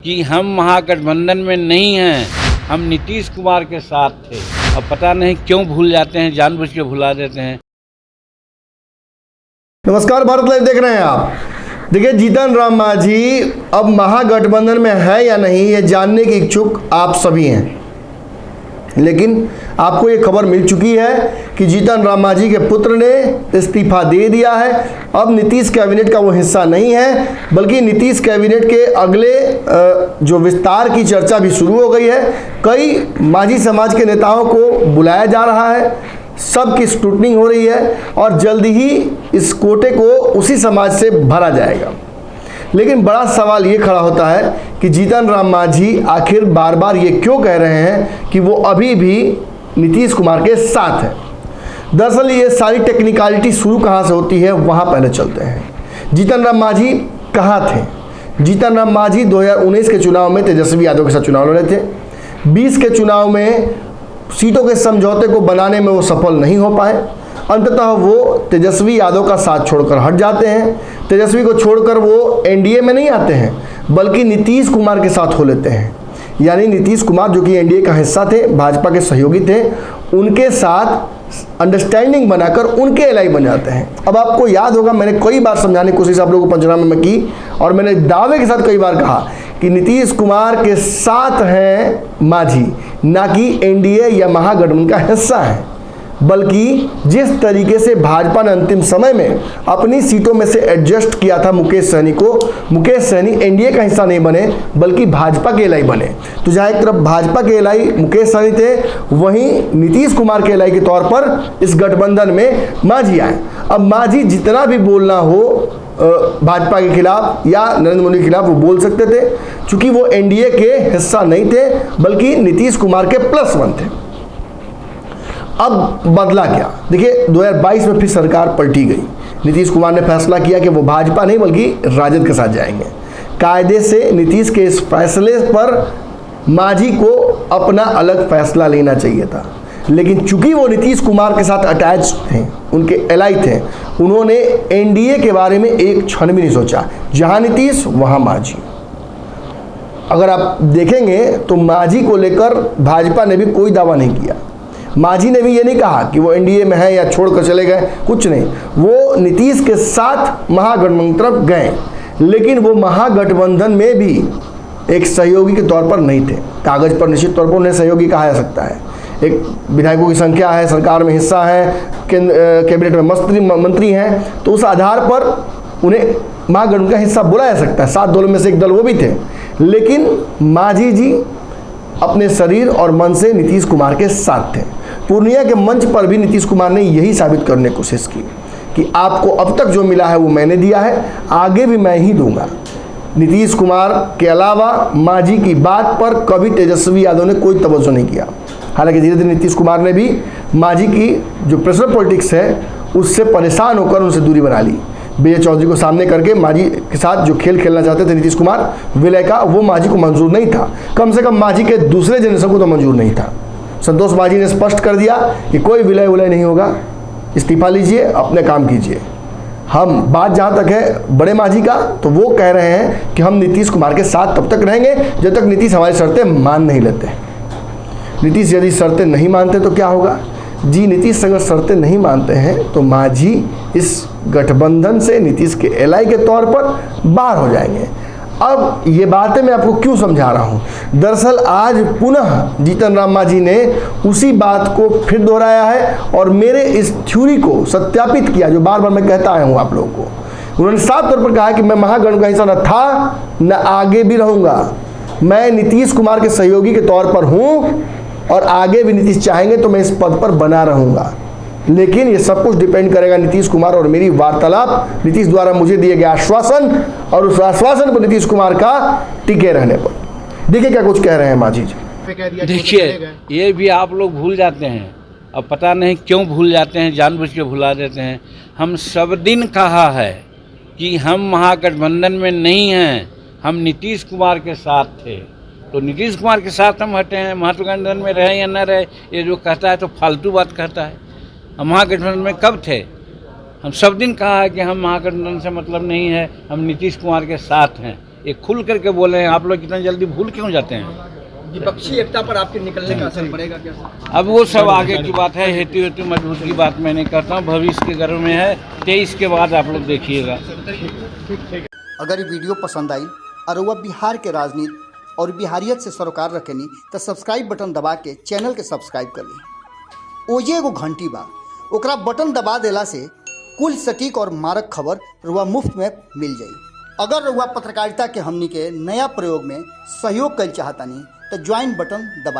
कि हम महागठबंधन में नहीं हैं, हम नीतीश कुमार के साथ थे। अब पता नहीं क्यों भूल जाते हैं, जानबूझ के भुला देते हैं। नमस्कार, भारत लाइव देख रहे हैं आप। देखिए, जीतन राम मांझी अब महागठबंधन में है या नहीं, ये जानने के इच्छुक आप सभी हैं। लेकिन आपको ये खबर मिल चुकी है कि जीतन राम मांझी के पुत्र ने इस्तीफा दे दिया है। अब नीतीश कैबिनेट का वो हिस्सा नहीं है, बल्कि नीतीश कैबिनेट के अगले जो विस्तार की चर्चा भी शुरू हो गई है। कई मांझी समाज के नेताओं को बुलाया जा रहा है, सबकी स्क्रूटनिंग हो रही है और जल्दी ही इस कोटे को उसी समाज से भरा जाएगा। लेकिन बड़ा सवाल ये खड़ा होता है कि जीतन राम मांझी आखिर बार बार ये क्यों कह रहे हैं कि वो अभी भी नीतीश कुमार के साथ है। दरअसल ये सारी टेक्निकलिटी शुरू कहाँ से होती है, वहाँ पहले चलते हैं। जीतन राम मांझी कहाँ थे? जीतन राम मांझी 2019 के चुनाव में तेजस्वी यादव के साथ चुनाव लड़े थे। 20 के चुनाव में सीटों के समझौते को बनाने में वो सफल नहीं हो पाए। अंततः वो तेजस्वी यादव का साथ छोड़कर हट जाते हैं। तेजस्वी को छोड़कर वो एनडीए में नहीं आते हैं, बल्कि नीतीश कुमार के साथ हो लेते हैं। यानी नीतीश कुमार, जो कि एनडीए का हिस्सा थे, भाजपा के सहयोगी थे, उनके साथ अंडरस्टैंडिंग बनाकर उनके एलआई बन जाते हैं। अब आपको याद होगा, मैंने कई बार समझाने की कोशिश आप लोगों को पंचनामे में की और मैंने दावे के साथ कई बार कहा कि नीतीश कुमार के साथ हैं मांझी, ना कि एनडीए या महागठबंधन का हिस्सा है। बल्कि जिस तरीके से भाजपा ने अंतिम समय में अपनी सीटों में से एडजस्ट किया था मुकेश सहनी को, मुकेश सहनी एनडीए का हिस्सा नहीं बने बल्कि भाजपा के एलआई बने। तो जहाँ एक तरफ भाजपा के एलआई मुकेश सहनी थे, वहीं नीतीश कुमार के एलआई के तौर पर इस गठबंधन में मांझी आए। अब मांझी जितना भी बोलना हो भाजपा के खिलाफ या नरेंद्र मोदी के खिलाफ, वो बोल सकते थे, क्योंकि वो एनडीए के हिस्सा नहीं थे बल्कि नीतीश कुमार के +1 थे। अब बदला क्या? देखिए, 2022 में फिर सरकार पलटी गई। नीतीश कुमार ने फैसला किया कि वो भाजपा नहीं बल्कि राजद के साथ जाएंगे। कायदे से नीतीश के इस फैसले पर मांझी को अपना अलग फैसला लेना चाहिए था, लेकिन चूंकि वो नीतीश कुमार के साथ अटैच थे, उनके एलआई थे, उन्होंने एनडीए के बारे में एक क्षण भी नहीं सोचा। जहां नीतीश वहां मांझी। अगर आप देखेंगे तो मांझी को लेकर भाजपा ने भी कोई दावा नहीं किया। मांझी ने भी ये नहीं कहा कि वो एनडीए में है या छोड़कर चले गए, कुछ नहीं। वो नीतीश के साथ महागठबंधन तरफ गए, लेकिन वो महागठबंधन में भी एक सहयोगी के तौर पर नहीं थे। कागज पर निश्चित तौर पर उन्हें सहयोगी कहा जा सकता है। एक विधायकों की संख्या है, सरकार में हिस्सा है, कैबिनेट में मंत्री हैं, तो उस आधार पर उन्हें महागठबंधन का हिस्सा बोला जा सकता है। 7 दलों में से एक दल वो भी थे। लेकिन मांझी जी अपने शरीर और मन से नीतीश कुमार के साथ थे। पूर्णिया के मंच पर भी नीतीश कुमार ने यही साबित करने की कोशिश की कि आपको अब तक जो मिला है वो मैंने दिया है, आगे भी मैं ही दूंगा। नीतीश कुमार के अलावा मांझी की बात पर कभी तेजस्वी यादव ने कोई तवज्जो नहीं किया। हालांकि धीरे धीरे नीतीश कुमार ने भी मांझी की जो प्रेशर पॉलिटिक्स है उससे परेशान होकर उनसे दूरी बना ली। विजय चौधरी को सामने करके मांझी के साथ जो खेल खेलना चाहते थे नीतीश कुमार, विलय का, वो मांझी को मंजूर नहीं था। कम से कम मांझी के दूसरे जनरेशन को तो मंजूर नहीं था। संतोष मांझी ने स्पष्ट कर दिया कि कोई विलय नहीं होगा, इस्तीफा लीजिए, अपने काम कीजिए। हम बात जहाँ तक है बड़े मांझी का, तो वो कह रहे हैं कि हम नीतीश कुमार के साथ तब तक रहेंगे जब तक नीतीश हमारी शर्तें मान नहीं लेते। नीतीश यदि शर्तें नहीं मानते तो क्या होगा? जी, नीतीश अगर शर्तें नहीं मानते हैं तो मांझी इस गठबंधन से नीतीश के एलआई के तौर पर बाहर हो जाएंगे। अब ये बातें मैं आपको क्यों समझा रहा हूँ? दरअसल आज पुनः जीतन राम मांझी ने उसी बात को फिर दोहराया है और मेरे इस थ्योरी को सत्यापित किया, जो बार बार मैं कहता आया हूँ आप लोगों को। उन्होंने साफ तौर पर कहा कि मैं महागठबंधन का हिस्सा न था न आगे भी रहूँगा। मैं नीतीश कुमार के सहयोगी के तौर पर हूँ और आगे भी नीतीश चाहेंगे तो मैं इस पद पर बना रहूँगा। लेकिन ये सब कुछ डिपेंड करेगा नीतीश कुमार और मेरी वार्तालाप, नीतीश द्वारा मुझे दिए गए आश्वासन और उस आश्वासन पर नीतीश कुमार का टिके रहने पर। देखिए क्या कुछ कह रहे हैं मांझी जी। देखिए, ये भी आप लोग भूल जाते हैं। अब पता नहीं क्यों भूल जाते हैं, जानबूझ के भुला देते हैं। हम सब दिन कहा है कि हम महागठबंधन में नहीं हैं, हम नीतीश कुमार के साथ थे। तो नीतीश कुमार के साथ हम हटे हैं। महागठबंधन में रहे या न रहे, ये जो कहता है तो फालतू बात कहता है। हम महागठबंधन में कब थे? हम सब दिन कहा है कि हम महागठबंधन से मतलब नहीं है, हम नीतीश कुमार के साथ हैं। ये खुल करके बोल रहे हैं। आप लोग इतना जल्दी भूल क्यों जाते हैं? विपक्षी एकता पर आपके निकलने का असर पड़ेगा क्या? अब वो सब आगे की बात है। हेतु हेतु मजबूत की बात मैं नहीं करता हूँ। भविष्य के गर्भ में है। 23 के बाद आप लोग देखिएगा। अगर ये वीडियो पसंद आई और वह बिहार के राजनीति और बिहारियत से सरोकार रखेनी तो सब्सक्राइब बटन दबा के चैनल के सब्सक्राइब कर ली। ओजे एगो घंटी बा, ओकरा बटन दबा देला से कुल सटीक और मारक खबर रुआ मुफ्त में मिल जाई। अगर रुआ पत्रकारिता के हमनी के नया प्रयोग में सहयोग कर चाहतानी तो ज्वाइन बटन दबा